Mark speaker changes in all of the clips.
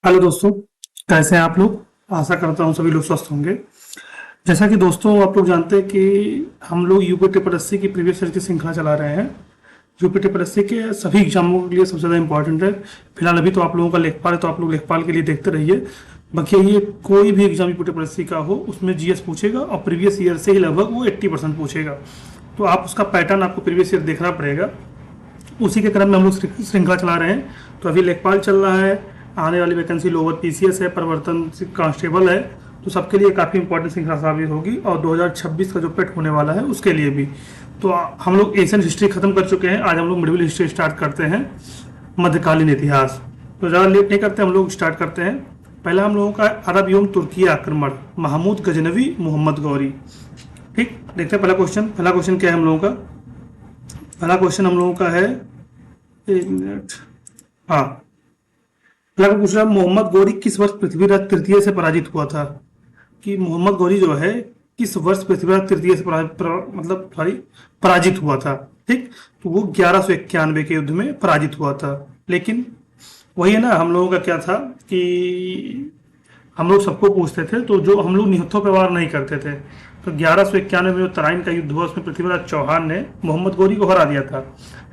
Speaker 1: Hello दोस्तों, कैसे हैं आप लोग। आशा करता हूँ सभी लोग स्वस्थ होंगे। जैसा कि दोस्तों आप लोग जानते हैं कि हम लोग यूपी ट्रिपल एससी की प्रीवियस ईयर की श्रृंखला चला रहे हैं। यूपी ट्रिपल एससी के सभी एग्जामों के लिए सबसे ज़्यादा इंपॉर्टेंट है। फिलहाल अभी तो आप लोगों का लेखपाल है, तो आप लोग लेखपाल के लिए देखते रहिए। बाकी ये कोई भी एग्जाम यूपी ट्रिपल एससी का हो उसमें जीएस पूछेगा और प्रीवियस ईयर से ही लगभग वो 80% पूछेगा। तो आप उसका पैटर्न आपको प्रीवियस ईयर देखना पड़ेगा। उसी के क्रम में हम लोग श्रृंखला चला रहे हैं। तो अभी लेखपाल चल रहा है, आने वाली वैकेंसी लोअर पीसीएस है, प्रवर्तन कांस्टेबल है। तो सबके लिए काफ़ी इंपॉर्टेंट श्रृंखला साबित होगी और 2026 का जो पेट होने वाला है उसके लिए भी। तो हम लोग एशियन हिस्ट्री खत्म कर चुके हैं। आज हम लोग मिडिल हिस्ट्री स्टार्ट करते हैं, मध्यकालीन इतिहास। तो ज़्यादा लेट नहीं करते, हम लोग स्टार्ट करते हैं। पहला हम लोगों का अरब एवं तुर्की आक्रमण, महमूद गजनवी मोहम्मद गौरी। ठीक, देखते हैं पहला क्वेश्चन। पहला क्वेश्चन क्या है हम लोगों का। पहला क्वेश्चन हम लोगों का है, एक मिनट, हाँ, पहला पूछ रहा है मोहम्मद गौरी किस वर्ष पृथ्वीराज तृतीय से पराजित हुआ था। कि मोहम्मद गौरी जो है किस वर्ष पृथ्वीराज तृतीय से मतलब सॉरी पराजित हुआ था। ठीक, तो वो 1191 के युद्ध में पराजित हुआ था। लेकिन वही है ना, हम लोगों का क्या था कि हम लोग सबको पूछते थे, तो जो हम लोग निहत्थों पे वार नहीं करते थे। तो 1191 में जो तराइन का युद्ध हुआ उसमें पृथ्वीराज चौहान ने मोहम्मद गौरी को हरा दिया था।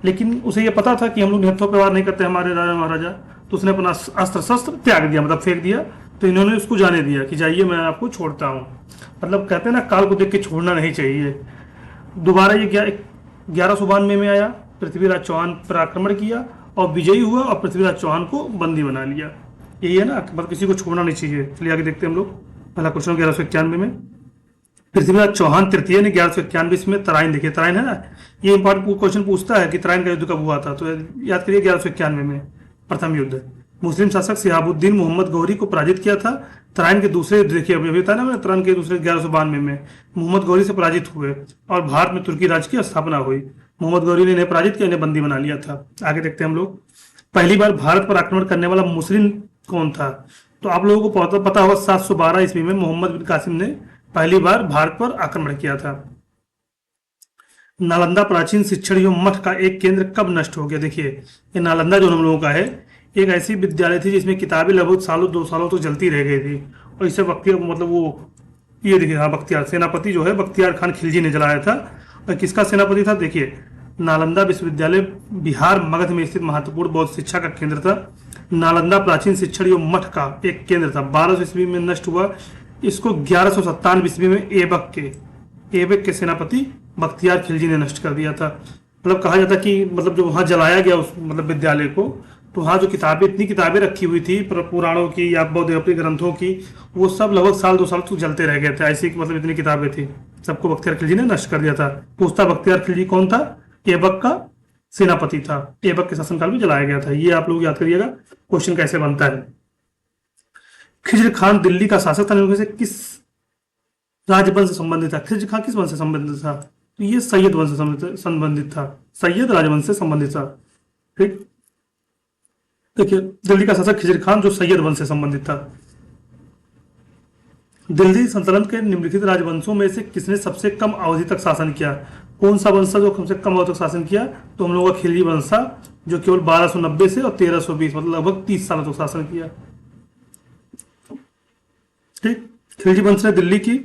Speaker 1: लेकिन उसे ये पता था कि हम लोग निहत्थों पे वार नहीं करते हमारे राजा महाराजा, तो उसने अपना अस्त्र शस्त्र त्याग दिया, मतलब फेंक दिया। तो इन्होंने उसको जाने दिया कि जाइए मैं आपको छोड़ता हूँ। मतलब कहते हैं ना, काल को देख के छोड़ना नहीं चाहिए। दोबारा ये 1192 में आया, पृथ्वीराज चौहान पर आक्रमण किया और विजयी हुआ और पृथ्वीराज चौहान को बंदी बना लिया। यही है ना, मतलब किसी को छोड़ना नहीं चाहिए। चलिए आगे देखते हैं हम लोग। पहला क्वेश्चन 1191 में पृथ्वीराज चौहान तृतीय ने 1191 में तराइन, देखिए तराइन है ना, ये इंपॉर्टेंट क्वेश्चन पूछता है कि तराइन का युद्ध कब हुआ था। तो याद करिए 1191 में प्रथम युद्ध मुस्लिम शासक सिहाबुद्दीन मोहम्मद गौरी को पराजित किया था। तराइन के दूसरे युद्ध, देखिए अभी बताया ना मैंने, तराइन के दूसरे 1192 में मोहम्मद गौरी से पराजित हुए और भारत में तुर्की राज्य की स्थापना हुई। मोहम्मद गौरी ने इन्हें पराजित किया, इन्हें बंदी बना लिया था। आगे देखते हैं हम लोग। पहली बार भारत पर आक्रमण करने वाला मुस्लिम कौन था। तो आप लोगों को पता होगा 712 ईस्वी में मोहम्मद बिन कासिम ने पहली बार भारत पर आक्रमण किया था। नालंदा प्राचीन शिक्षण एवं मठ का एक केंद्र कब नष्ट हो गया। देखिए ये नालंदा जो हम लोगों का है, एक ऐसी विद्यालय थी जिसमें किताबें लगभग सालों 2 सालों तो जलती रह गई थी। और इसे बख्तियार, मतलब वो, ये देखिए, हाँ, बख्तियार सेनापति जो है बख्तियार खान खिलजी ने जलाया था। और किसका सेनापति था, देखिए नालंदा विश्वविद्यालय बिहार मगध में स्थित महत्वपूर्ण बौद्ध शिक्षा का केंद्र था। नालंदा प्राचीन शिक्षण एवं मठ का एक केंद्र था। 1200 ईस्वी में नष्ट हुआ। इसको 1197 ईस्वी में ऐबक के सेनापति बख्तियार खिलजी ने नष्ट कर दिया था। मतलब कहा जाता कि मतलब जो वहां जलाया गया उस मतलब विद्यालय को, तो वहाँ जो किताबें, इतनी किताबें रखी हुई थी पुराणों की या बौद्ध अपने ग्रंथों की, वो सब लगभग साल 2 साल तक जलते रह गए थे। ऐसी मतलब इतनी किताबें थी, सबको बख्तियार खिलजी ने नष्ट कर दिया था। पूछता बख्तियार खिलजी कौन था, ऐबक का सेनापति था। ऐबक के शासनकाल में जलाया गया था। ये आप लोग याद करिएगा, क्वेश्चन कैसे बनता है। खिज्र खान दिल्ली का शासक था, इनमें से किस राजवंश से संबंधित था। खिज्र खान किस वंश से संबंधित था, तो ये सैयद वंश से संबंधित था, सैयद राजवंश से संबंधित था। ठीक, देखिए दिल्ली का शासक खिज्र खान जो सैयद वंश से संबंधित था। दिल्ली सल्तनत के निम्नलिखित राजवंशों में से किसने सबसे कम अवधि तक शासन किया। कौन सा वंश जो सबसे कम अवधि तक शासन किया, तो हम लोगों का खिलजी वंश था, जो केवल 1290 से और 1320, मतलब लगभग 30 सालों तक शासन किया। ठीक, खिलजी वंश ने दिल्ली की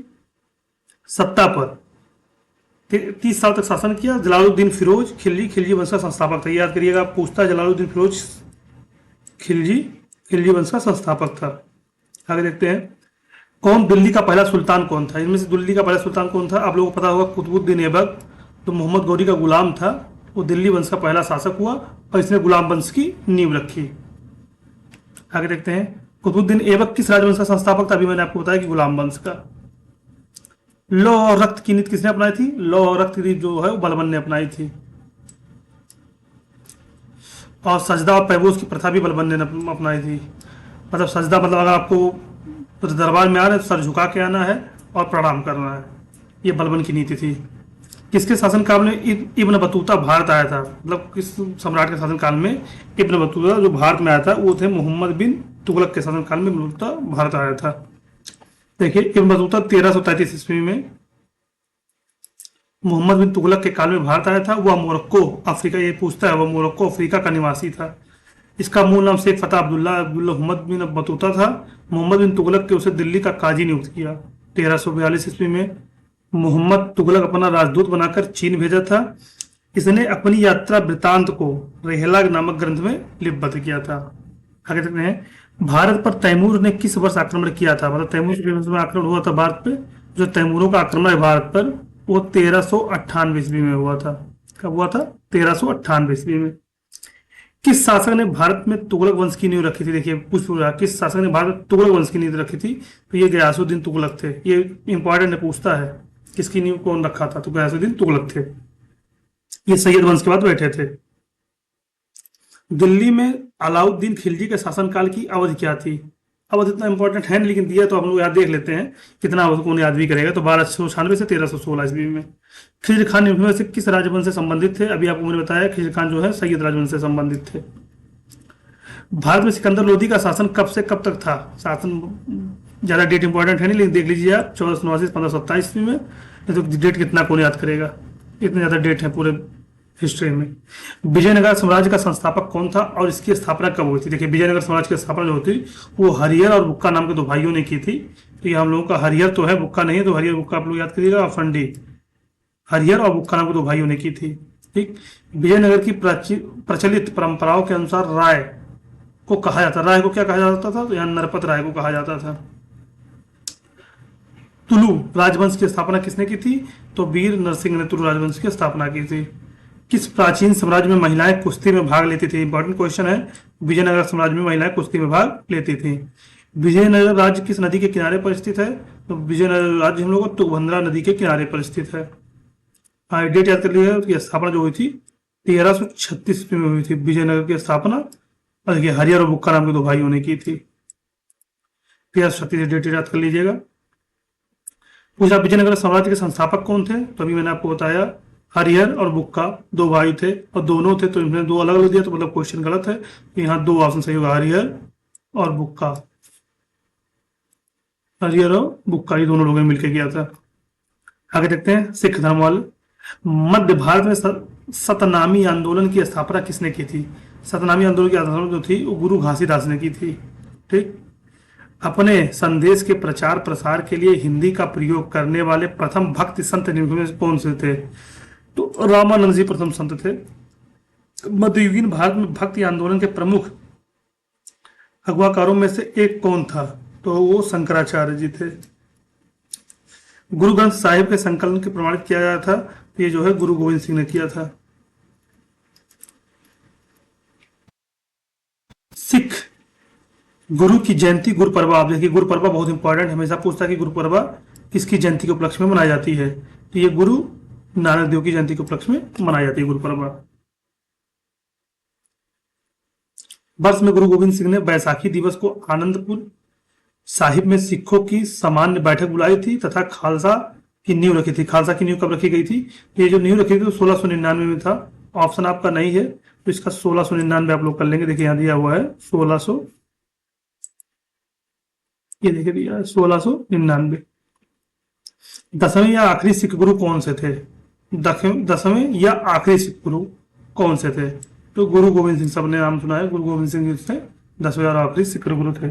Speaker 1: सत्ता पर 30 साल तक शासन किया। जलालुद्दीन फिरोज खिलजी वंश का संस्थापक था। याद करिएगा, पूछता है जलालुद्दीन फिरोज खिलजी वंश का संस्थापक था। आगे देखते हैं, कौन दिल्ली का पहला सुल्तान कौन था। इनमें से दिल्ली का पहला सुल्तान कौन था, आप लोगों को पता होगा कुतुबुद्दीन ऐबक, तो मोहम्मद गौरी का गुलाम था। वो दिल्ली वंश का पहला शासक हुआ और इसने गुलाम वंश की नींव रखी। आगे देखते हैं, कुतुबुद्दीन ऐबक किस राजवंश का संस्थापक था। अभी मैंने आपको बताया कि गुलाम वंश का। लौह और रक्त की नीति किसने अपनाई थी, लौह और रक्त की नीति जो है वो बलबन ने अपनाई थी। और सजदा और पैबोस की प्रथा भी बलबन ने अपनाई थी। मतलब सजदा, मतलब अगर आपको तो दरबार में आ रहे तो सर झुका के आना है और प्रणाम करना है, ये बलबन की नीति थी। किसके शासनकाल में इब्न बतूता भारत आया था, मतलब किस सम्राट के शासनकाल में इब्न बतूता जो भारत में आया था, वो थे मोहम्मद बिन तुगलक के शासनकाल में बतूता भारत आया था। देखिए इब्न बतूता 1333 ईस्वी में मोहम्मद बिन तुगलक के काल में भारत आया था। वह मोरक्को अफ्रीका, ये पूछता है, वह मोरक्को अफ्रीका का निवासी था। इसका मूल नाम शेख फतेह अब्दुल्ला अब्दुल्ला मोहम्मद बिन बतूता था। मोहम्मद बिन तुगलक के उसे दिल्ली का काजी नियुक्त किया। 1342 ईस्वी में मोहम्मद तुगलक अपना राजदूत बनाकर चीन भेजा था। इसने अपनी यात्रा वृतांत को रेहला नामक ग्रंथ में लिपिबद्ध किया था। आगे देखते हैं, भारत पर तैमूर ने किस वर्ष आक्रमण किया था? मतलब तैमूर में आक्रमण हुआ था भारत पे। जो तैमूरों का आक्रमण है भारत पर, वो 1398 ईस्वी में हुआ था। कब हुआ था? 1398 ईस्वी में। किस शासक ने भारत में तुगलक वंश की नींव रखी थी? देखिए पूछ रहा, किस शासक ने भारत में तुगलक वंश की नींव रखी थी? तो ये गयासुद्दीन तुगलक थे। ये इंपॉर्टेंट है, पूछता है किसकी नींव कौन रखा था? तो गयासुद्दीन तुगलक थे। ये सैयद वंश के बाद बैठे थे। दिल्ली में अलाउद्दीन खिलजी के शासनकाल की अवधि क्या थी? अवधि इतना इंपॉर्टेंट है नहीं, लेकिन दिया तो हम लोग याद देख लेते हैं कितना अवधि कौन याद भी करेगा। तो 1296 से 1316 ईस्वी में। खिजर खान निम्न में से किस राजवंश से संबंधित थे? अभी आपको मैंने बताया खिजर खान जो है सैयद राजवंश से संबंधित थे। भारत में सिकंदर लोदी का शासन कब से कब तक था? शासन ज्यादा डेट इंपॉर्टेंट है नहीं, लेकिन देख लीजिए आप 1489 से 1527 ईस्वी में। नहीं तो डेट कितना कौन याद करेगा, इतने ज्यादा डेट है पूरे हिस्ट्री में। विजयनगर साम्राज्य का संस्थापक कौन था और इसकी स्थापना कब हुई थी? देखिए विजयनगर साम्राज्य की स्थापना जो होती वो हरिहर और बुक्का नाम के दो भाइयों ने की थी। तो ये हम लोगों का हरिहर तो है, बुक्का नहीं है। तो हरिहर बुक्का आप लोग याद करिएगा। ऑप्शन डी, हरिहर और बुक्का नाम के दो भाइयों ने की थी। ठीक। विजयनगर की प्रचलित परंपराओं के अनुसार राय को कहा जाता, राय को क्या कहा जाता था? तो यहाँ नरपत राय को कहा जाता था। तुलु राजवंश की स्थापना किसने की थी? तो वीर नरसिंह ने तुलु राजवंश की स्थापना की थी। किस प्राचीन साम्राज्य में महिलाएं कुश्ती में भाग लेती थी? इंपॉर्टेंट क्वेश्चन है। विजयनगर साम्राज्य में महिलाएं कुश्ती में भाग लेती थी। विजयनगर राज्य किस नदी के किनारे पर स्थित है? तो विजयनगर राज्य हम लोग को तुंगभद्रा नदी के किनारे पर स्थित है। हाँ, डेट याद कर लिया। उसकी स्थापना जो हुई थी 1336 ईस्वी में हुई थी विजयनगर की स्थापना। और देखिए हरिहर और बुक्का नाम के दो भाइयों ने की थी। 1336 डेट याद कर लीजिएगा। पूछा विजयनगर साम्राज्य के संस्थापक कौन थे? तो अभी मैंने आपको बताया हरिहर और बुक्का दो भाई थे और दोनों थे, तो इन्होंने दो अलग अलग दिया, तो मतलब क्वेश्चन गलत है। तो यहाँ दो ऑप्शन सही होगा, हरिहर और बुक्का। हरिहर और बुक्का ये दोनों लोगों ने मिलकर किया था। आगे देखते हैं, सिख धर्म वाले। मध्य भारत में सतनामी आंदोलन की स्थापना किसने की थी? सतनामी आंदोलन की स्थापना जो थी वो गुरु घासीदास ने की थी। ठीक। अपने संदेश के प्रचार प्रसार के लिए हिंदी का प्रयोग करने वाले प्रथम भक्ति संत निम्न में कौन से थे? तो रामानंद जी प्रथम संत थे। मध्ययुगीन भारत में भक्ति आंदोलन के प्रमुख अगुवाकारों में से एक कौन था? तो वो शंकराचार्य जी थे। गुरु ग्रंथ साहिब के संकलन के प्रमाणित किया गया था, तो ये जो है गुरु गोविंद सिंह ने किया था। सिख गुरु की जयंती गुरुपर्व। आप देखिए गुरुपर्व बहुत इंपॉर्टेंट, हमेशा पूछता है कि गुरुपर्व किसकी जयंती के उपलक्ष्य में मनाई जाती है? तो ये गुरु नानक देव की जयंती के उपलक्ष्य में मनाई जाती है गुरुपर्व। वर्ष में गुरु गोविंद सिंह ने बैसाखी दिवस को आनंदपुर साहिब में सिखों की सामान्य बैठक बुलाई थी तथा खालसा की नींव रखी थी। खालसा की नींव कब रखी गई थी? ये जो नींव रखी थी तो 1699 में था। ऑप्शन आपका नहीं है, तो इसका 1699 आप लोग कर लेंगे। देखिए यहाँ दिया हुआ है 1600, ये देखिए दिया है 1699। दसवें या आखिरी सिख गुरु कौन से थे? दसवें या आखिरी सिख गुरु कौन से थे? तो गुरु गोविंद सिंह, सबने नाम सुना है, गुरु गोविंद सिंह जी थे 10वें और आखिरी सिख गुरु थे।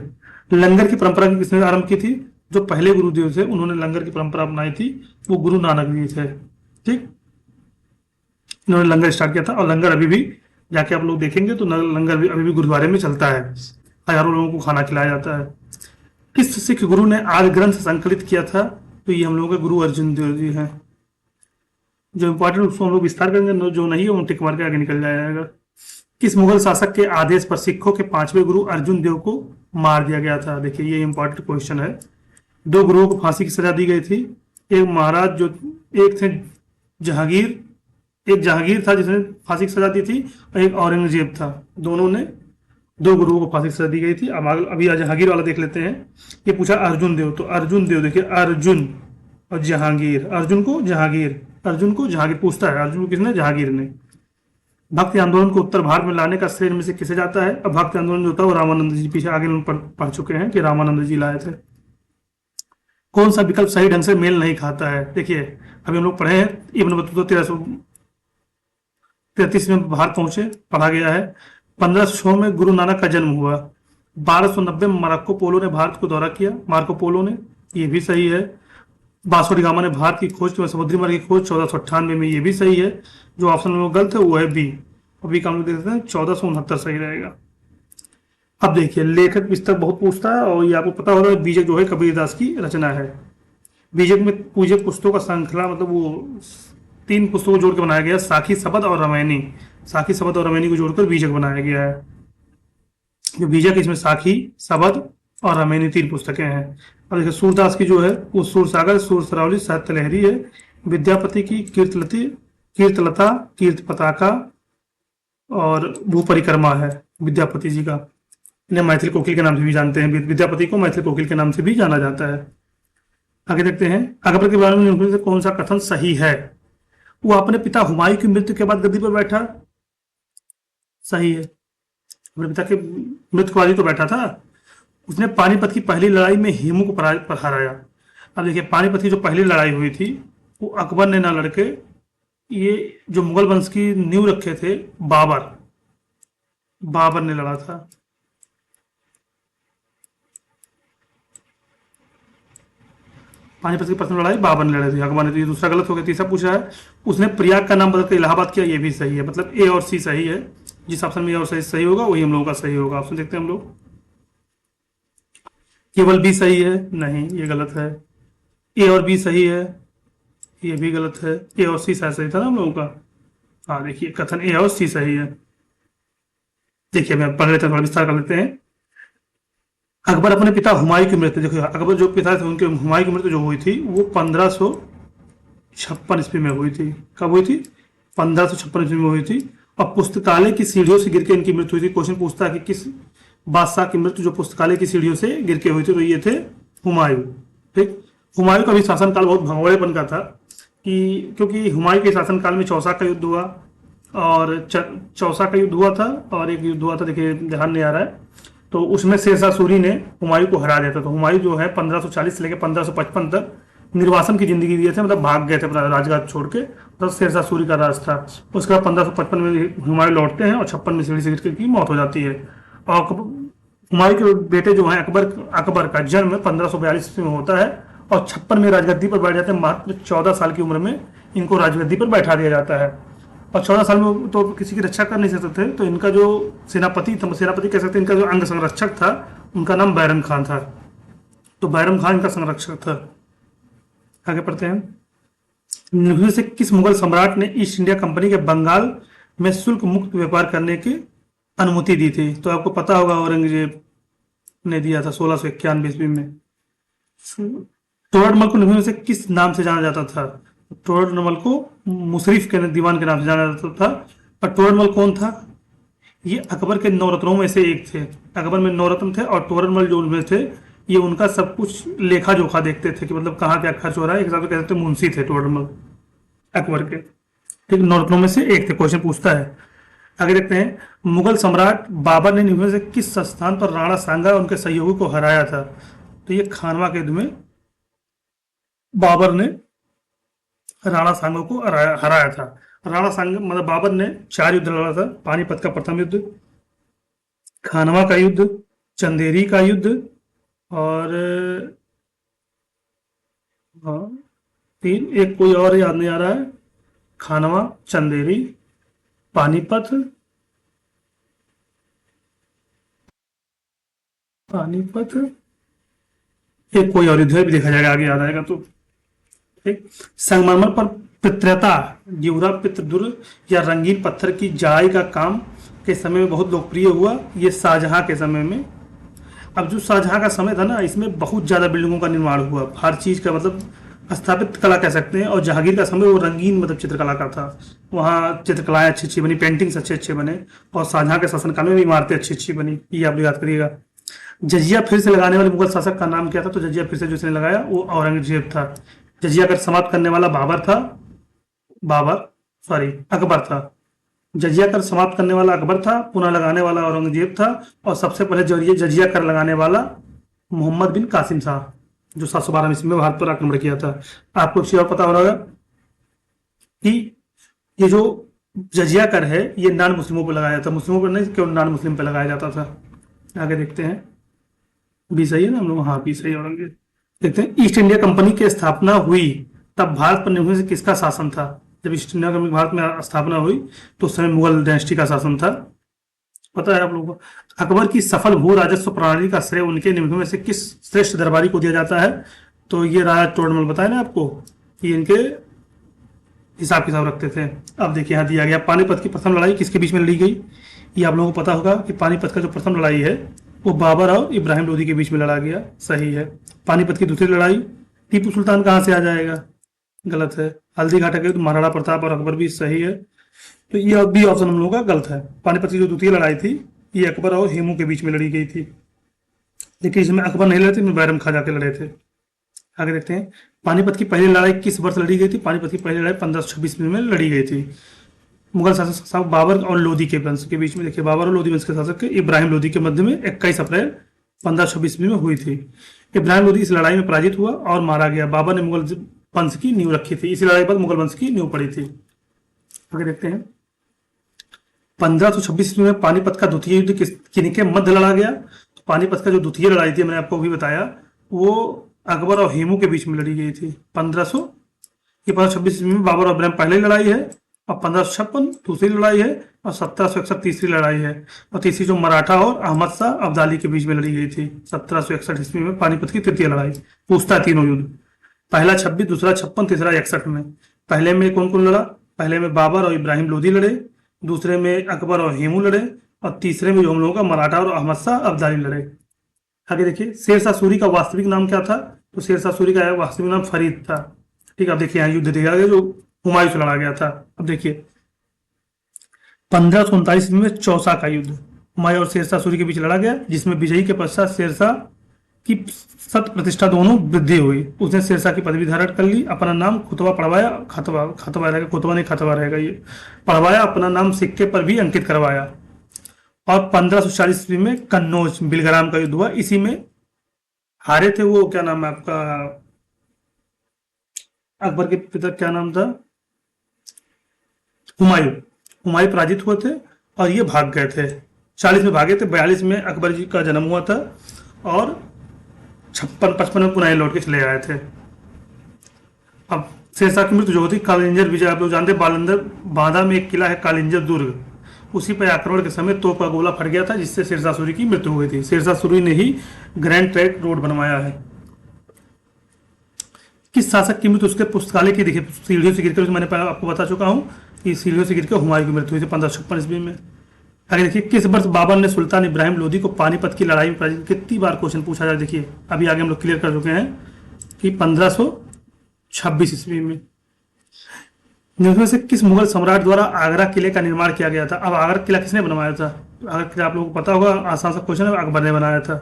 Speaker 1: लंगर की परंपरा किसने आरंभ की थी? जो पहले गुरुदेव थे उन्होंने लंगर की परंपरा अपनाई थी, वो गुरु नानक जी थे। ठीक। इन्होंने लंगर स्टार्ट किया था और लंगर अभी भी जाके आप लोग देखेंगे तो लंगर भी अभी भी गुरुद्वारे में चलता है, हजारों लोगों को खाना खिलाया जाता है। किस सिख गुरु ने आदि ग्रंथ संकलित किया था? तो ये हम लोगों के गुरु अर्जुन देव जी हैं। जो इंपॉर्टेंट उसको हम लोग विस्तार करेंगे, जो नहीं है वो टिक मार के आगे निकल जाएगा। किस मुगल शासक के आदेश पर सिखों के 5वें गुरु अर्जुन देव को मार दिया गया था? देखिए ये इंपॉर्टेंट क्वेश्चन है। दो गुरुओं को फांसी की सजा दी गई थी। एक महाराज जो एक थे जहांगीर, एक जहांगीर था जिसने फांसी की सजा दी थी और एक औरंगजेब था। दोनों ने दो गुरुओं को फांसी की सजा दी गई थी। अब अभी जहांगीर वाला देख लेते हैं। ये पूछा अर्जुन देव, तो अर्जुन देव देखिए अर्जुन और जहांगीर, अर्जुन को जहांगीर पूछता है। अर्जुन को किसने? जहांगीर ने। भक्ति आंदोलन को उत्तर भारत में लाने का श्रेय में से किसे जाता है? अब भक्ति आंदोलन जो होता है वो रामानंद जी, पीछे आगे पढ़ चुके हैं कि रामानंद जी लाए थे। कौन सा विकल्प सही ढंग से मेल नहीं खाता है? देखिए अभी हम लोग पढ़े हैं इब्न बतूता 1333 में भारत पहुंचे, पढ़ा गया है। 1506 में गुरु नानक का जन्म हुआ। 1290 में मार्को पोलो ने भारत को दौरा किया, मार्को पोलो ने, ये भी सही है। वास्को डी गामा ने भारत की खोज की, समुद्री मार्ग की खोज 1498 में, ये भी सही है। जो ऑप्शन में गलत है वो है बी, और बी का हम लोग देख सकते हैं 1469 सही रहेगा। अब देखिए, लेखक पुस्तक बहुत पूछता है, और ये आपको पता होगा बीजक जो है कबीरदास की रचना है। बीजक में पूजक पुस्तकों का श्रृंखला, मतलब वो 3 पुस्तकों को जोड़ के बनाया गया, साखी, शबद और रामायणी। साखी, शबद और रामायणी को जोड़कर बीजक बनाया गया है। जो बीजक, इसमें साखी, शबद और रामायणी 3 पुस्तकें हैं। अब देखिए, सूरदास की जो है वो सूर सागर, सूर सरावली, साहित्य लहरी है। विद्यापति की कीर्तलता, कीर्त पताका और भू परिक्रमा है विद्यापति जी का। इन्हें मैथिली कोकिल के नाम से भी जानते हैं, विद्यापति को मैथिली कोकिल के नाम से भी जाना जाता है। आगे देखते हैं, अकबर के बारे में निम्नलिखित में से कौन सा कथन सही है? वो अपने पिता हुमायूं की मृत्यु के बाद गद्दी पर बैठा, सही है। अपने पिता के मृत्यु के बाद ही तो बैठा था। उसने पानीपत की पहली लड़ाई में हेमू को हराया। अब देखिए, पानीपत की जो पहली लड़ाई हुई थी वो अकबर ने ना लड़के, ये जो मुगल वंश की नींव रखे थे बाबर ने लड़ा था। पानीपत की प्रथम लड़ाई बाबर ने लड़ी थी, अकबर ने। तो ये दूसरा गलत हो गया। तीसरा पूछ रहा है, उसने प्रयाग का नाम बदलकर इलाहाबाद किया, ये भी सही है। मतलब ए और सी सही है। जिस ऑप्शन में ए और सही होगा वही हम लोगों का सही होगा। ऑप्शन देखते हैं हम लोग। केवल बी सही है, नहीं ये गलत है। ए और बी सही है, ये भी गलत है। ए और सी शायद सही था ना हम लोगों का। हाँ देखिए, कथन ए और सी सही है। देखिए, मैं पढ़ लेते हैं, थोड़ा विस्तार कर लेते हैं। अकबर अपने पिता हुमायूं की मृत्यु, देखिए अकबर जो पिता थे उनके, हुमायूं की मृत्यु जो हुई थी वो 1556 ईस्वी में हुई थी। कब हुई थी? 1556 ईस्वी में हुई थी। और पुस्तकालय की सीढ़ियों से गिर के इनकी मृत्यु हुई थी। क्वेश्चन पूछता है कि किस बादशाह की मृत्यु जो पुस्तकालय की सीढ़ियों से गिर के हुई थी, तो ये थे हुमायूं। ठीक, हुमायूं का भी शासनकाल बहुत भगोड़ेपन का था, कि क्योंकि हुमायूं के शासनकाल में चौसा का युद्ध हुआ, और चौसा का युद्ध हुआ था, और एक युद्ध हुआ था, देखिए ध्यान नहीं आ रहा है, तो उसमें शेरशाह सूरी ने हुमायूं को हरा दिया था। तो हुमायूं जो है 1540 से लेकर 1555 तक निर्वासन की जिंदगी दिए थे, मतलब भाग गए थे अपना राजगाद छोड़ के, तो शेरशाह सूरी का राज था। उसके बाद 1555 में हुमायूं लौटते हैं, और 56 में सीढ़ी से गिर की मौत हो जाती है। और हुमायूं के बेटे जो हैं अकबर का जन्म 1542 में होता है, और 56 में राजगद्दी पर बैठ जाते हैं। मात्र 14 साल की उम्र में इनको राजगद्दी पर बैठा दिया जाता है। और 14 साल में तो किसी की रक्षा कर नहीं सकते थे, तो इनका जो सेनापति कह सकते हैं, इनका जो अंग संरक्षक था उनका नाम बैरम खान था। तो बैरम खान इनका संरक्षक था। आगे पढ़ते हैं, निम्न से किस मुगल सम्राट ने ईस्ट इंडिया कंपनी के बंगाल में शुल्क मुक्त व्यापार करने की अनुमति दी थी? तो आपको पता होगा, औरंगजेब ने दिया था 1691 ईस्वी में। तोड़रमल को निम्न से किस नाम से जाना जाता था? तोड़रमल को मुशर्रफ के दीवान के नाम से जाना जाता था। और तोड़रमल कौन था? ये अकबर के 9 रत्नों में से एक थे। अकबर में 9 रत्न थे, और तोड़रमल जो उनमें थे, ये उनका सब कुछ लेखा जोखा देखते थे, कि मतलब कहाँ क्या खर्च हो रहा है। एक हिसाब से कह सकते मुंशी थे तोड़रमल अकबर के। ठीक, 9 रत्नों में से एक थे। क्वेश्चन पूछता है, आगे देखते हैं, मुगल सम्राट बाबर ने निम्न से किस स्थान पर राणा सांगा और उनके सहयोगी को हराया था? तो ये खानवा के युद्ध में बाबर ने राणा सांगा को हराया था। राणा सांगा मतलब बाबर ने 4 युद्ध लड़ा था। पानीपत का प्रथम युद्ध, खानवा का युद्ध, चंदेरी का युद्ध, और एक कोई और याद नहीं आ रहा है। खानवा, चंदेरी, पानीपत, एक कोई और युद्ध है, भी देखा जाएगा, आगे याद आएगा तो। ठीक, संगमरमर पर पित्रता, ड्यूरा, पित्रदुर या रंगीन पत्थर की जाई का काम के समय में बहुत लोकप्रिय हुआ। ये शाहजहां के समय में। अब जो शाहजहां का समय था ना, इसमें बहुत ज्यादा बिल्डिंगों का निर्माण हुआ, हर चीज का मतलब स्थापित कला कह सकते हैं। और जहांगीर का समय वो रंगीन मतलब चित्रकला का था। वहाँ चित्रकलाएं अच्छी अच्छी बनी, पेंटिंग्स अच्छे अच्छे बने, और शाहजहां के शासनकाल में भी इमारतें अच्छी अच्छी बनी। ये आप याद करिएगा। जजिया फिर से लगाने वाले मुगल शासक का नाम क्या था? तो जजिया फिर से जिसने लगाया वो औरंगजेब था। जजिया कर समाप्त करने वाला अकबर था। जजिया कर समाप्त करने वाला अकबर था, पुनः लगाने वाला औरंगजेब था, और सबसे पहले जजिया कर लगाने वाला मोहम्मद बिन कासिम था, जो 712 ईस्वी में भारत पर आक्रमण किया था। आपको एक चीज और पता होगा कि ये जो जजिया कर है, ये नॉन मुस्लिमों पर लगाया जाता, मुस्लिमों पर नहीं, केवल नॉन मुस्लिम पर लगाया जाता था। आगे देखते हैं, बी सही है ना हम लोग, हाँ बी सही होंगे। देखते हैं, ईस्ट इंडिया कंपनी की स्थापना हुई तब भारत पर नियंत्रण से किसका शासन था? जब ईस्ट इंडिया कंपनी भारत में स्थापना हुई तो उस समय मुगल डायनेस्टी का शासन था, पता है आप लोगों को। अकबर की सफल भू राजस्व प्रणाली का श्रेय उनके निबंधों में से किस श्रेष्ठ दरबारी को दिया जाता है? तो ये राजा टोडरमल, बताया ना आपको कि इनके हिसाब किताब रखते थे। अब देखिए यहाँ दिया गया, पानीपत की प्रथम लड़ाई किसके बीच में लड़ी गई? ये आप लोगों को पता होगा कि पानीपत का जो प्रथम लड़ाई है वो बाबर और इब्राहिम लोदी के बीच में लड़ा गया, सही है। पानीपत की दूसरी लड़ाई, टीपू सुल्तान कहाँ से आ जाएगा? गलत है। हल्दी घाटा के तो महाराणा प्रताप और अकबर भी, सही है। तो ये बी ऑप्शन हम लोगों का गलत है। पानीपत की जो द्वितीय लड़ाई थी ये अकबर और हेमू के बीच में लड़ी गई थी, लेकिन इसमें अकबर नहीं लड़े थे, बैरम खा जाके लड़े थे। आगे देखते हैं, पानीपत की पहली लड़ाई किस वर्ष लड़ी गई थी? पानीपत की पहली लड़ाई 1526 में लड़ी गई थी। मुगल शासक साहब बाबर और लोदी के वंश के बीच में, देखिए बाबर और लोदी वंश के शासक के इब्राहिम लोदी के मध्य में 21 अप्रैल 1526 में हुई थी। इब्राहिम लोदी इस लड़ाई में पराजित हुआ और मारा गया। बाबर ने मुगल वंश की नींव रखी थी, इसी लड़ाई के बाद मुगल वंश की नींव पड़ी थी। आगे देखते हैं, 1526 ईस्वी में पानीपत का द्वितीय युद्ध किनके मध्य लड़ा गया? तो पानीपत का जो द्वितीय लड़ाई थी, मैंने आपको भी बताया, वो अकबर और हेमू के बीच में लड़ी गई थी। 1526 ईस्वी में बाबर और इब्राहिम पहली लड़ाई है, और 1556 दूसरी लड़ाई है, और 1761 तीसरी लड़ाई है। और तीसरी जो मराठा और अहमद शाह अब्दाली के बीच में लड़ी गई थी 1761 ईस्वी में, पानीपत की तृतीय लड़ाई। पूछता है तीनों युद्ध, पहला 26, दूसरा 56, तीसरा 61 में। पहले में कौन कौन लड़ा? पहले में बाबर और इब्राहिम लोदी लड़े, दूसरे में अकबर और हेमू लड़े, और तीसरे में जो हम लोगों का मराठा और अहमद शाह अब्दाली लड़े। आगे देखिए, शेरशाह सूरी का वास्तविक नाम क्या था? तो शेरशाह सूरी का वास्तविक नाम फरीद था। ठीक है, अब देखिए यहाँ युद्ध दिया गया जो हुमायूं से लड़ा गया था। अब देखिए 1539 में चौसा का युद्ध हुमायूं और शेरशाह सूरी के बीच लड़ा गया, जिसमें विजयी के पश्चात शेरशाह की सत प्रतिष्ठा दोनों वृद्धि हुई। उसने शेरशाह की पदवी धारण कर ली, अपना नाम खुतबा पढ़वाया, खतवा रहेगा, खुतबा नहीं खतवा रहेगा, ये पढ़वाया, अपना नाम सिक्के पर भी अंकित करवाया। और 1540 ईस्वी में कन्नौज बिलग्राम का युद्ध हुआ, इसी में हारे थे वो, क्या नाम है आपका, अकबर के पिता क्या नाम था, हुमायूं। हुमायूं पराजित हुए थे और ये भाग गए थे, 40 में भागे थे, 42 में अकबर जी का जन्म हुआ था, और 56-55 में पुनः लौट के चले आए थे। अब शेरशाह की मृत्यु जो होती, कालिंजर विजय, आप लोग जानते हैं, बालंदर बांदा में एक किला है कालिंजर दुर्ग, उसी पर आक्रमण के समय तोप का गोला फट गया था, जिससे शेरशाह सूरी की मृत्यु हो गई थी। शेरशाह सूरी ने ही ग्रैंड ट्रैंक रोड बनवाया है। किस शासक की मृत्यु उसके पुस्तकालय की, देखिए सीढ़ियों से गिरकर, मैंने आपको बता चुका हूं कि सीढ़ियों से गिरकर हुमायूं की मृत्यु हुई थी 1556 ईस्वी में। आगे देखिए, किस वर्ष बाबर ने सुल्तान इब्राहिम लोदी को पानीपत की लड़ाई में पराजित? कितनी बार क्वेश्चन पूछा जाए, देखिए अभी आगे हम लोग क्लियर कर चुके हैं कि 1526 ईस्वी में। इनमें से किस मुगल सम्राट द्वारा आगरा किले का निर्माण किया गया था? अब आगरा किला किसने बनवाया था? आगरा किला आप लोगों को पता होगा, आसान सा क्वेश्चन है, अकबर ने बनाया था।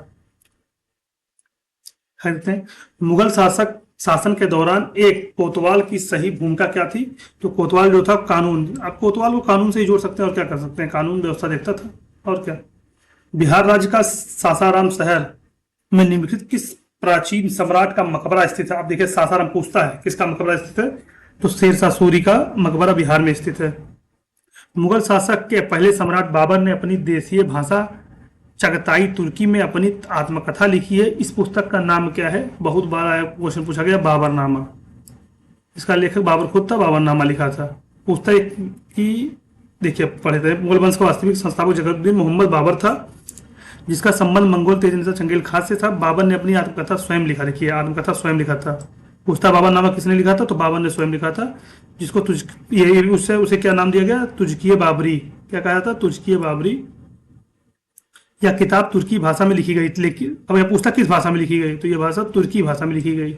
Speaker 1: देखते हैं, मुगल शासक शासन के दौरान एक कोतवाल की सही भूमिका क्या थी? तो कोतवाल जो था कानून, आप कोतवाल को कानून से ही जोड़ सकते हैं और क्या कर सकते हैं, कानून व्यवस्था देखता था और क्या। बिहार राज्य का सासाराम शहर में निम्नलिखित किस प्राचीन सम्राट का मकबरा स्थित है? आप देखिए सासाराम पूछता है किसका मकबरा स्थित है, तो शेरशाह सूरी का मकबरा बिहार में स्थित है। मुगल शासक के पहले सम्राट बाबर ने अपनी देशीय भाषा चगताई तुर्की में अपनी आत्मकथा लिखी है, इस पुस्तक का नाम क्या है? बहुत बार आया क्वेश्चन पूछा गया, बाबरनामा। इसका लेखक बाबर खुद था, बाबरनामा लिखा था। पूछता है कि देखिए पढ़े थे, मुगल वंश का वास्तविक संस्थापक जगतुद्दीन मोहम्मद बाबर था, जिसका संबंध मंगोल तेज चंगेल खान से था। बाबर ने अपनी आत्मकथा स्वयं लिखा, लिखी है, आत्मकथा स्वयं लिखा था। पूछता बाबरनामा किसने लिखा था? तो बाबर ने स्वयं लिखा था, जिसको उससे उसे क्या नाम दिया गया? तुजकिए बाबरी। क्या कहा था? तुजकिए बाबरी। यह किताब तुर्की भाषा में लिखी गई, लेकिन अब यह पूछता किस भाषा में लिखी गई, तो यह भाषा तुर्की भाषा में लिखी गई।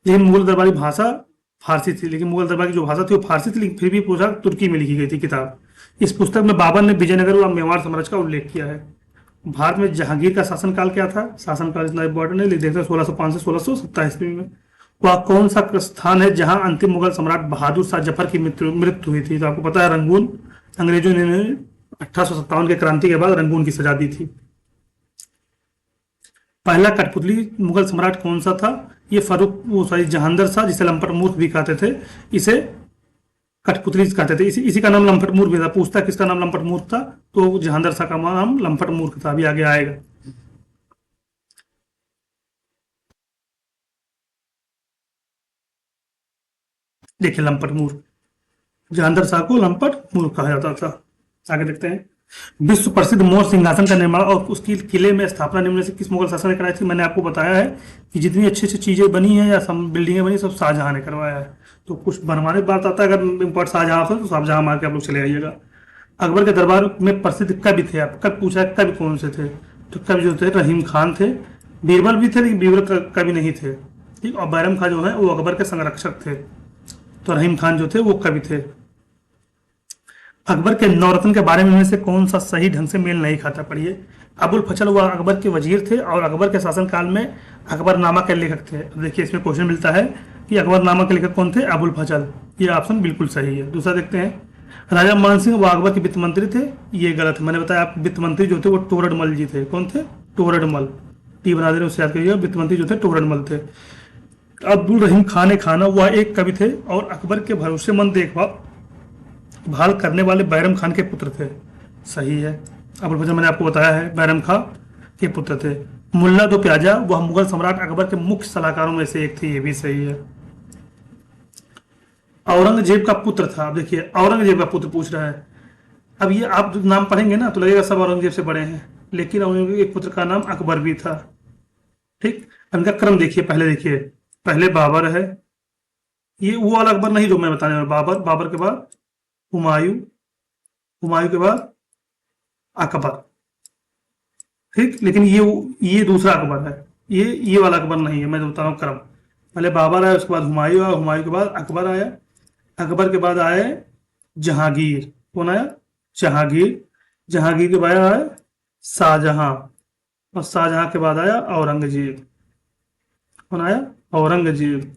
Speaker 1: लेकिन मुगल दरबारी भाषा फारसी थी, लेकिन मुगल दरबार की जो भाषा थी वो फारसी थी, लेकिन फिर भी पूछा तुर्की में लिखी गई थी किताब। इस पुस्तक में बाबर ने विजयनगर और मेवाड़ साम्राज्य का उल्लेख किया है। भारत में जहांगीर का शासनकाल क्या था? शासनकाल इतना इंपॉर्टेंट है, लिख देते हैं 1605 से 1627 ईस्वी में। वह कौन सा स्थान है जहां अंतिम मुगल सम्राट बहादुर शाह जफर की मृत्यु हुई थी? तो आपको पता है रंगून। अंग्रेजों ने 1857 के क्रांति के बाद रंगून की सजा दी थी। पहला कठपुतली मुगल सम्राट कौन सा था? ये जहांदर शाह, जिसे लंपट मूर्ख भी कहते थे। इसे कठपुतली कहते थे। इसी का नाम लंपट मूर्ख भी था। पूछता किसका नाम लंपट मूर्ख था, तो जहांदर शाह का नाम लंपट मूर्ख था। अभी आगे आएगा। देखिए लंपट मूर्ख, जहांदर शाह को लंपट मूर्ख कहा जाता था। आगे देखते हैं। विश्व प्रसिद्ध मोर सिंहासन का निर्माण और उसकी किले में स्थापना निम्न में से किस मुगल शासक ने कराई थी? मैंने आपको बताया है कि जितनी अच्छी अच्छी चीजें बनी हैं या बिल्डिंगें बनी, सब शाहजहां ने करवाया है। तो कुछ बनवाने की बात आता है, अगर इम्पोर्ट शाहजहां से, तो शाहजहां मार के आप लोग चले आइएगा। अकबर के दरबार में प्रसिद्ध कवि थे। आप कब पूछा है कवि कौन से थे? तो कवि जो थे रहीम खान थे। बीरबल भी थे, लेकिन बीरबल कवि नहीं थे। ठीक। और बैरम खान जो है वो अकबर के संरक्षक थे। तो रहीम खान जो थे वो कवि थे। अकबर के नौरत्न के बारे में इनमें से कौन सा सही ढंग से मेल नहीं खाता? पढ़िए। अबुल फजल वह अकबर के वजीर थे और अकबर के शासनकाल में अकबरनामा के लेखक थे। अब देखिए इसमें क्वेश्चन मिलता है कि अकबरनामा के लेखक कौन थे? अबुल फजल। ये ऑप्शन बिल्कुल सही है। दूसरा देखते हैं। राजा मान सिंह वह अकबर के वित्त मंत्री थे। ये गलत है। मैंने बताया आप, वित्त मंत्री जो थे वो टोरडमल जी थे। कौन थे? टोरडमल। टी बना दे रहे, उससे याद करिएगा। वित्त मंत्री जो थे टोरडमल थे। अब्दुल रहीम खान खाना वह एक कवि थे और अकबर के भरोसेमंद देखभाल करने वाले बैरम खान के पुत्र थे। सही है। अबुल फजल मैंने आपको बताया है बैरम खां के पुत्र थे। मुल्ला दो प्याजा वह मुगल सम्राट अकबर के मुख्य सलाहकारों में से एक थी। ये भी सही है। औरंगजेब का पुत्र था। अब देखिए औरंगजेब का पुत्र पूछ रहा है। अब ये आप जो नाम पढ़ेंगे ना तो लगेगा सब औरंगजेब से बड़े हैं, लेकिन औरंगजेब के एक पुत्र का नाम अकबर भी था। ठीक। इनका क्रम देखिए। पहले देखिए, पहले बाबर है। ये वो वाला अकबर नहीं जो मैं बताने वाला। बाबर, बाबर के बाद हुमायूं, हुमायूं के बाद अकबर। ठीक। लेकिन ये दूसरा अकबर है। ये वाला अकबर नहीं है। मैं जो बता रहा हूँ क्रम, पहले बाबर आया, उसके बाद हुमायूं आया, हुमायूं के बाद अकबर आया, अकबर के बाद आए जहांगीर। कौन आया? जहांगीर। जहांगीर के बाद आया शाहजहां और शाहजहां के बाद आया औरंगजेब। कौन आया? औरंगजेब।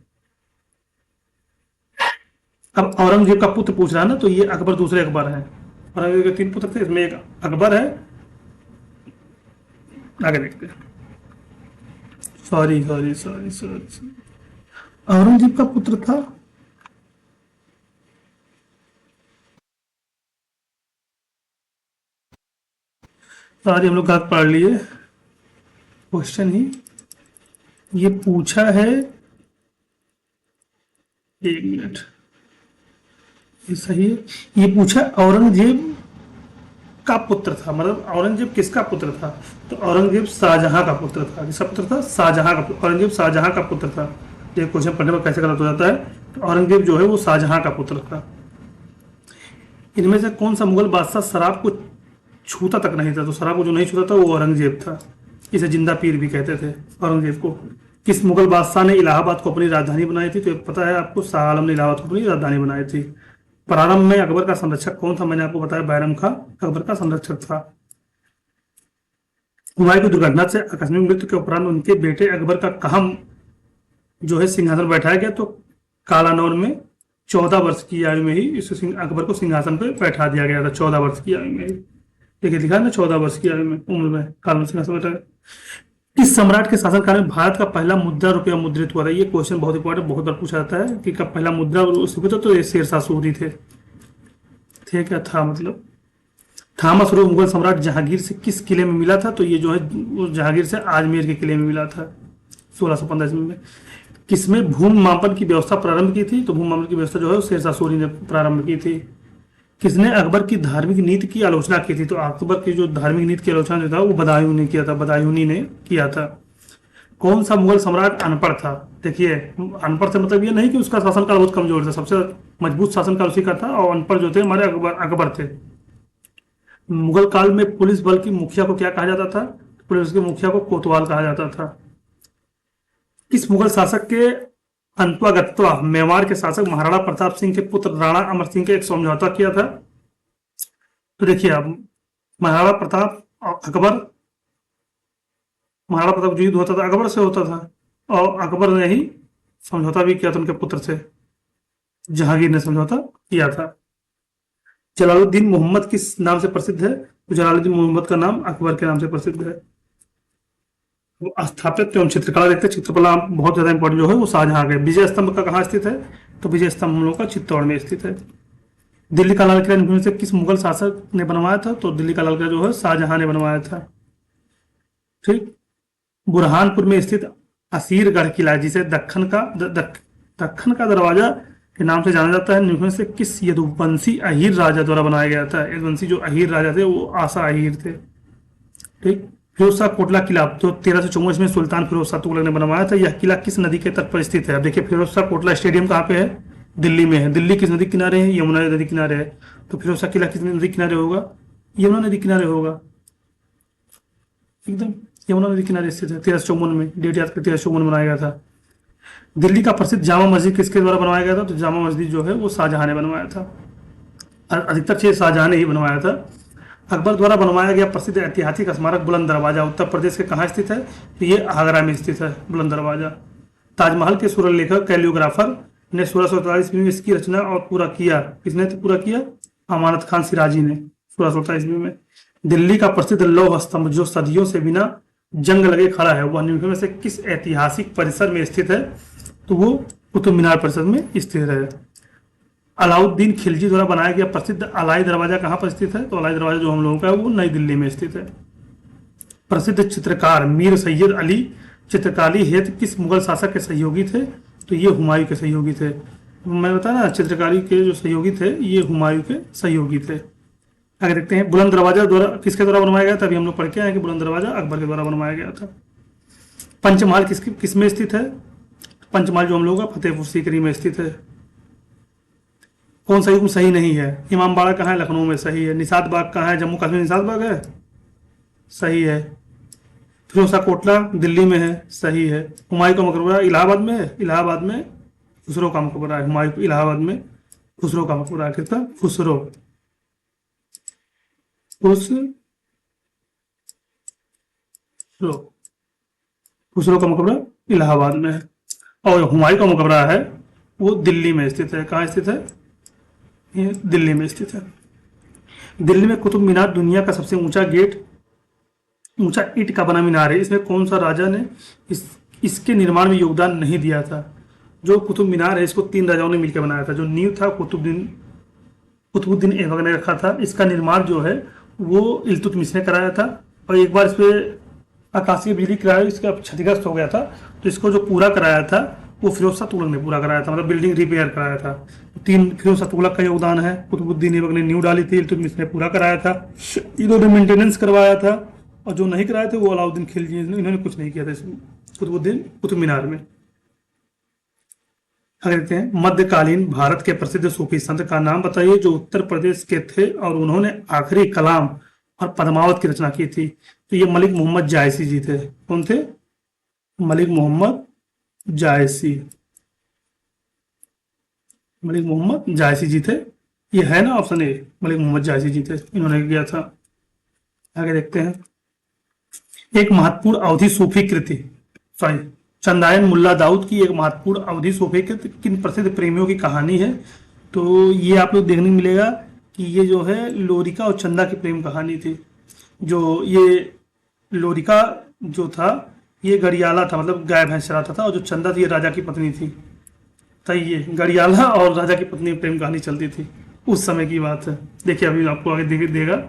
Speaker 1: अब औरंगजेब का पुत्र पूछ रहा है ना, तो ये अकबर दूसरे अकबर हैं। औरंगजेब के 3 पुत्र थे, इसमें एक अकबर है। आगे देखते हैं। Sorry sorry sorry sorry, Aurangzeb का पुत्र था। सॉरी, हम लोग गलत पढ़ लिए क्वेश्चन ही। ये पूछा है, 1 मिनट, ये सही है। ये पूछा औरंगजेब का पुत्र था, मतलब औरंगजेब किसका पुत्र था? तो औरंगजेब शाहजहां का पुत्र था। किसका पुत्र था? शाहजहां का। औरंगजेब शाहजहां का पुत्र था। ये क्वेश्चन पढ़ने में कैसे गलत हो जाता है? तो औरंगजेब जो है वो शाहजहां का पुत्र था। इनमें से कौन सा मुगल बादशाह शराब को छूता तक नहीं था? तो शराब को जो नहीं छूता था वो औरंगजेब था। इसे जिंदा पीर भी कहते थे औरंगजेब को। किस मुगल बादशाह ने इलाहाबाद को अपनी राजधानी बनाई थी? तो पता है आपको, शाह आलम ने इलाहाबाद को अपनी राजधानी बनाई थी। प्रारंभ में अकबर का संरक्षक कौन था? मैंने आपको बताया बैरम खां अकबर का संरक्षक था। हुमायूं की दुर्घटना से आकस्मिक मृत्यु के उपरांत उनके बेटे अकबर का कहा जो है सिंहासन बैठाया गया? तो कालानौर में 14 वर्ष की आयु में ही इस अकबर को सिंहासन पर बैठा दिया गया था। 14 वर्ष की आयु में ही। देखिए लिखा है ना, 14 वर्ष की आयु में, उम्र में कालानौर सिंहासन बैठा। किस सम्राट के शासनकाल में भारत का पहला मुद्रा रुपया मुद्रित हुआ था? ये क्वेश्चन बहुत इंपॉर्टेंट, बहुत बार पूछा जाता है कि कब पहला मुद्रा था। तो ये शेरशाह सूरी थे। थे क्या था मतलब? थॉमस रो मुगल सम्राट जहांगीर से किस किले में मिला था? तो ये जो है वो जहांगीर से आजमेर के किले में मिला था 1615 ईस्वी में। किसमें भूमि मापन की व्यवस्था प्रारंभ की थी? तो भूमि मापन की व्यवस्था जो है शेरशाह सूरी ने प्रारंभ की थी। किसने अकबर की धार्मिक नीति की आलोचना की थी? तो अकबर की जो धार्मिक नीति की आलोचना जो था वो बदायूं ने किया था। बदायूंनी ने किया था। कौन सा मुगल सम्राट अनपढ़ था? देखिए अनपढ़ से मतलब ये नहीं कि उसका शासनकाल बहुत कमजोर था। सबसे मजबूत शासनकाल उसी का था। और अनपढ़ जो थे हमारे अकबर थे। मुगल काल में पुलिस बल की मुखिया को क्या कहा जाता था? पुलिस के मुखिया को कोतवाल कहा जाता था। किस मुगल शासक के अंतवागत्वा मेवाड़ के शासक महाराणा प्रताप सिंह के पुत्र राणा अमर सिंह के एक समझौता किया था? तो देखिए अब महाराणा प्रताप और अकबर, महाराणा प्रताप युद्ध होता था अकबर से होता था और अकबर ने ही समझौता भी किया था उनके पुत्र से। जहांगीर ने समझौता किया था। जलालुद्दीन मोहम्मद किस नाम से प्रसिद्ध है? तो जलालुद्दीन मोहम्मद का नाम अकबर के नाम से प्रसिद्ध है। स्थापित एवं चित्रकला देखते हैं। चित्रकला बहुत ज्यादा इंपॉर्टेंट जो है वो शाहजहां के। विजय स्तंभ का कहाँ स्थित है? तो विजय स्तंभ हम लोग का चित्तौड़ में स्थित है। दिल्ली का लाल किला इनमें से किस मुगल शासक ने बनवाया था? तो दिल्ली का लाल किला जो है शाहजहां ने बनवाया था। ठीक। बुरहानपुर में स्थित असीरगढ़ किला, जिसे दक्खन का दरवाजा के नाम से जाना जाता है, इनमें से किस यदुवंशी अहीर राजा द्वारा बनाया गया था? यदुवंशी जो अहीर राजा थे वो आसा अहीर थे। ठीक। फिरोज शाह कोटला किला जो 1354 में सुल्तान फिरोज शाह तुगलक ने बनवाया था, यह किला किस नदी के तट पर स्थित है? अब देखिए फिरोज शाह कोटला स्टेडियम कहाँ पे है? दिल्ली में है। दिल्ली किस नदी किनारे है? यमुना नदी किनारे है। तो फिरोज शाह किला किस नदी किनारे होगा? यमुना नदी किनारे होगा। एकदम यमुना नदी किनारे स्थित है। 1354 में, डेट याद कर, 1354 में बनाया गया था। दिल्ली का प्रसिद्ध जामा मस्जिद किसके द्वारा बनवाया गया था? तो जामा मस्जिद जो है वो शाहजहां ने बनवाया था। अधिकतर चीज शाहजहां ने ही बनवाया था। अकबर द्वारा बनवाया गया प्रसिद्ध ऐतिहासिक स्मारक बुलंद दरवाजा उत्तर प्रदेश के कहाँ स्थित है? तो ये आगरा में स्थित है बुलंद दरवाजा। ताजमहल के सुरलेखक कैलियोग्राफर ने 1647 में इसकी रचना और पूरा किया। किसने पूरा किया? अमानत खान सिराजी ने 1647 में। दिल्ली का प्रसिद्ध लौह स्तंभ जो सदियों से बिना जंग लगे खड़ा है, वह निम्न में से किस ऐतिहासिक परिसर में स्थित है? तो वो कुतुब मीनार परिसर में स्थित है। अलाउद्दीन खिलजी द्वारा बनाया गया प्रसिद्ध अलाई दरवाजा कहाँ पर स्थित है? तो अलाई दरवाजा जो हम लोगों का है वो नई दिल्ली में स्थित है। प्रसिद्ध चित्रकार मीर सैयद अली चित्रकारी हेतु किस मुगल शासक के सहयोगी थे? तो ये हुमायूं के सहयोगी थे। मैं बताया ना, चित्रकारी के जो सहयोगी थे ये हुमायूं के सहयोगी थे। आगे देखते हैं, बुलंद दरवाजा द्वारा किसके द्वारा बनवाया गया था? अभी हम लोग पढ़ के आए कि बुलंद दरवाजा अकबर के द्वारा बनवाया गया था। पंचमहल किसमें स्थित है? पंचमहल जो हम लोग का फतेहपुर सीकरी में स्थित है। कौन सा युग सही नहीं है? इमाम बाड़ा कहाँ है? लखनऊ में। सही है। निषाद बाग कहाँ है? जम्मू कश्मीर निषाद बाग है। सही है। फिरोज शाह कोटला दिल्ली में है। सही है। हुमायूं का मकबरा इलाहाबाद में है। इलाहाबाद में खुसरो का मकबरा है। हुमायूं इलाहाबाद में खुसरो का मकबरा है। किसका? खुसरो खुसरो का मकबरा इलाहाबाद में है। और हुमायूं का मकबरा है वो दिल्ली में स्थित है। कहाँ स्थित है? ये दिल्ली में स्थित है। दिल्ली में कुतुब मीनार दुनिया का सबसे ऊंचा ईंट का बना मीनार है। इसमें कौन सा राजा ने इसके निर्माण में योगदान नहीं दिया था? जो कुतुब मीनार है इसको 3 राजाओं ने मिलकर बनाया था। जो नींव था कुतुबुद्दीन ऐबक ने रखा था। इसका निर्माण जो है वो इल्तुतमिश ने कराया था। और एक बार इस पे आकाशीय बिजली गिराया, इसका क्षतिग्रस्त हो गया था, तो इसको जो पूरा कराया था वो फिरोज शाह तुगलक ने पूरा कराया था, मतलब बिल्डिंग रिपेयर कराया था। 3 फिरोज शाह तुगलक का योगदान है। कुतुबुद्दीन ऐबक ने नींव डाली थी, इल्तुतमिश ने पूरा कराया था, इन्होंने मेंटेनेंस करवाया था। और जो नहीं कराए थे वो अलाउद्दीन खिलजी, इन्होंने कुछ नहीं किया था कुतुब मीनार में। आगे देखते हैं, मध्यकालीन भारत के प्रसिद्ध सूफी संत का नाम बताइए जो उत्तर प्रदेश के थे और उन्होंने आखिरी कलाम और पद्मावत की रचना की थी। तो ये मलिक मोहम्मद जायसी जी थे। कौन थे? मलिक मोहम्मद जायसी। मलिक मोहम्मद जायसी जी थे। ये है ना ऑप्शन ए, मलिक मोहम्मद जायसी जी थे, इन्होंने किया था। आगे देखते हैं, एक महत्वपूर्ण अवधि सूफी कृति चंदायन मुल्ला दाऊद की एक महत्वपूर्ण अवधि सूफी कृति किन प्रसिद्ध प्रेमियों की कहानी है? तो ये आप लोग देखने मिलेगा कि ये जो है लोरिका और चंदा की प्रेम कहानी थी। जो ये लोरिका जो था ये गड़ियाला था, मतलब गाय भैंस चराता था, और जो चंदा थी ये राजा की पत्नी थी। तो ये गड़ियाला और राजा की पत्नी प्रेम कहानी चलती थी, उस समय की बात है। देखिए अभी आपको आगे देगा।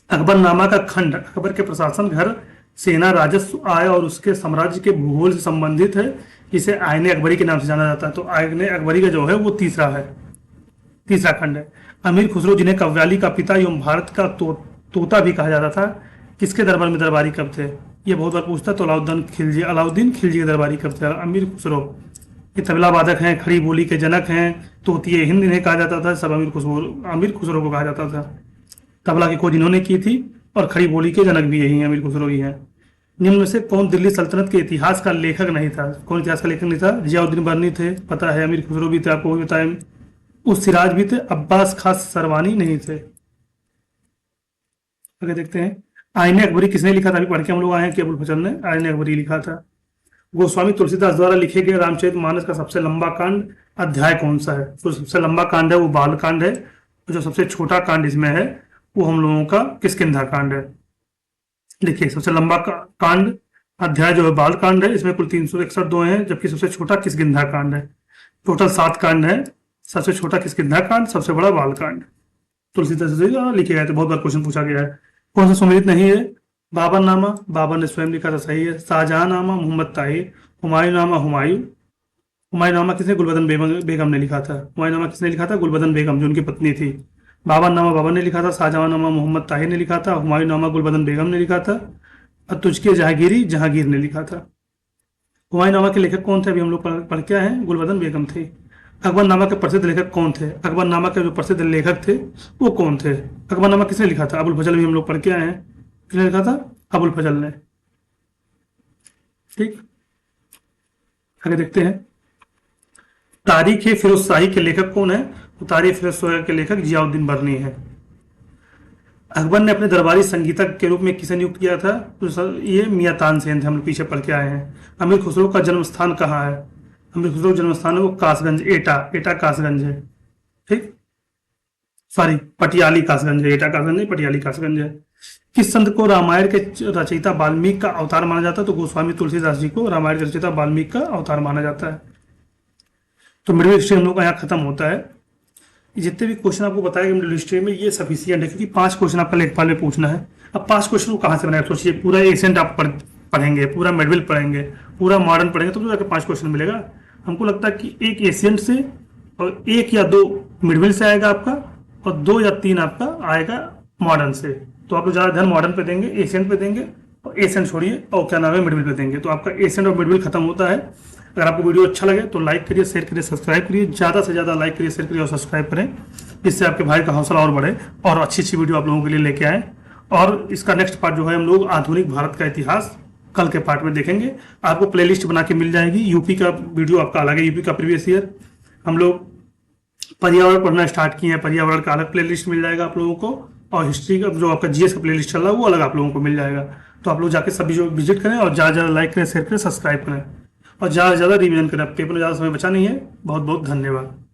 Speaker 1: अकबरनामा का खंड अकबर के प्रशासन, घर, सेना, राजस्व, आय और उसके साम्राज्य के भूगोल से संबंधित है, जिसे आयने अकबरी के नाम से जाना जाता है। तो आयने अकबरी का जो है वो तीसरा खंड है। अमीर खुसरो जिन्हें कव्वाली का पिता एवं भारत का तोता भी कहा जाता था, किसके दरबार में दरबारी कब थे? ये बहुत बार पूछता है। तो अलाउद्दीन खिलजी के दरबारी कब थे? अमीर खुसरो। ये तबला वादक हैं, खड़ी बोली के जनक हैं, तोतिए हिंद इन्हें कहा जाता था। सब अमीर खुसरो को कहा जाता था। तबला की खोज इन्होंने की थी और खड़ी बोली के जनक भी यही हैं, अमीर खुसरो ही हैं। निम्न में से कौन दिल्ली सल्तनत के इतिहास का लेखक नहीं था? कौन इतिहास का लेखक नहीं था? जियाउद्दीन बर्नी थे, पता है। अमीर खुसरो भी थे, आपको भी बताया। उस सिराज भी थे। अब्बास खास सरवानी नहीं थे। आगे देखते हैं, आईने अकबरी किसने लिखा था? अभी पढ़ के हम लोग आए हैं कि अबुल फजल ने आईने अकबरी लिखा था। गोस्वामी तुलसीदास द्वारा लिखे गए रामचरितमानस का सबसे लंबा कांड अध्याय कौन सा है? तो सबसे लंबा कांड है वो बाल कांड है, और जो सबसे छोटा कांड इसमें है वो हम लोगों का किष्किंधा कांड है। देखिए सबसे लंबा कांड अध्याय जो है बाल कांड है, इसमें कुल 361 हैं, जबकि सबसे छोटा किष्किंधा कांड है। टोटल 7 कांड है। सबसे छोटा किष्किंधा कांड, सबसे बड़ा बालकांड। तुलसीदास जी लिखे गए थे, बहुत बार क्वेश्चन पूछा गया है। कौन सा सुमेलित नहीं है? बाबरनामा, बाबर ने स्वयं लिखा था, सही है। शाहजहांनामा, मोहम्मद ताहिर। हुमायूंनामा, हुमायूं। हुमायूंनामा किसने? गुलबदन बेगम ने लिखा था। हुमायूंनामा किसने लिखा था? गुलबदन बेगम, जो उनकी पत्नी थी। बाबरनामा बाबर ने लिखा था। शाहजहांनामा मोहम्मद ताहिर ने लिखा था। हुमायूंनामा गुलबदन बेगम ने लिखा था। और तुझके जहांगीरी जहांगीर ने लिखा था। हुमायूंनामा के लेखक कौन थे? अभी हम लोग पढ़ के आए हैं, गुलबदन बेगम थे। अकबरनामा के प्रसिद्ध लेखक कौन थे? अकबरनामा के जो प्रसिद्ध लेखक थे वो कौन थे? अकबरनामा किसने लिखा था? अबुल फजल, भी हम लोग पढ़ के आए हैं। किसने लिखा था? अबुल फजल ने। ठीक, आगे देखते हैं। तारीख ए फिरोज शाही के लेखक कौन है? तो तारीख फिरोज शाही के लेखक जियाउद्दीन बरनी है। अकबर ने अपने दरबारी संगीतज्ञ के रूप में किसे नियुक्त किया था? तो ये मियां तानसेन थे, हम लोग पीछे पढ़ के आए हैं। अमीर खुसरो का जन्म स्थान कहाँ है? अमीर खुसरो का जन्म स्थान है वो कासगंज, एटा, एटा कासगंज है। ठीक, सॉरी, पटियाली कासगंज है, एटा कासगंज नहीं, पटियाली कासगंज है। किस संत को रामायण के रचयिता वाल्मीकि का अवतार माना जाता है? तो गोस्वामी तुलसीदास जी को रामायण के रचयिता वाल्मीकि का अवतार माना जाता है। तो मिडिल हिस्ट्री हम लोग का यहाँ खत्म होता है। जितने भी क्वेश्चन आपको बताया कि मिडिल हिस्ट्री में, ये सफिशियंट है, क्योंकि 5 क्वेश्चन आपका लेखपाल में पूछना है। अब 5 क्वेश्चन को कहाँ से बनाया? सोचिए, पूरा एशियंट आप पढ़ेंगे, पूरा मेडविल पढ़ेंगे, पूरा मॉडर्न पढ़ेंगे, तो जाकर 5 क्वेश्चन मिलेगा। हमको लगता है कि एक एशियंट से और 1 या 2 मिडविल से आएगा आपका, और 2 या 3 आपका आएगा मॉडर्न से। तो आप लोग ज़्यादा ध्यान मॉडर्न पे देंगे, एशियंट पे देंगे, और एशियंट छोड़िए और क्या नाम है, मिडविल पे देंगे। तो आपका एशियंट और मिडविल खत्म होता है। अगर आपको वीडियो अच्छा लगे तो लाइक करिए, शेयर करिए, सब्सक्राइब करिए। ज़्यादा से ज़्यादा लाइक करिए, शेयर करिए और सब्सक्राइब करें, इससे आपके भाई का हौसला और बढ़े और अच्छी अच्छी वीडियो आप लोगों के लिए लेके आए। और इसका नेक्स्ट पार्ट जो है, हम लोग आधुनिक भारत का इतिहास कल के पार्ट में देखेंगे। आपको प्लेलिस्ट बना के मिल जाएगी। यूपी का वीडियो आपका अलग है, यूपी का प्रीवियस ईयर। हम लोग पर्यावरण पढ़ना स्टार्ट किए हैं, पर्यावरण का अलग प्लेलिस्ट मिल जाएगा आप लोगों को, और हिस्ट्री का जो आपका जीएस का प्लेलिस्ट चल रहा है वो अलग आप लोगों को मिल जाएगा। तो आप लोग जाके सभी जो विजिट करें, और ज़्यादा ज़्यादा लाइक करें, शेयर करें, सब्सक्राइब करें, और ज़्यादा से ज़्यादा रिवीजन करें। पेपर में ज़्यादा समय बचा नहीं है। बहुत बहुत धन्यवाद।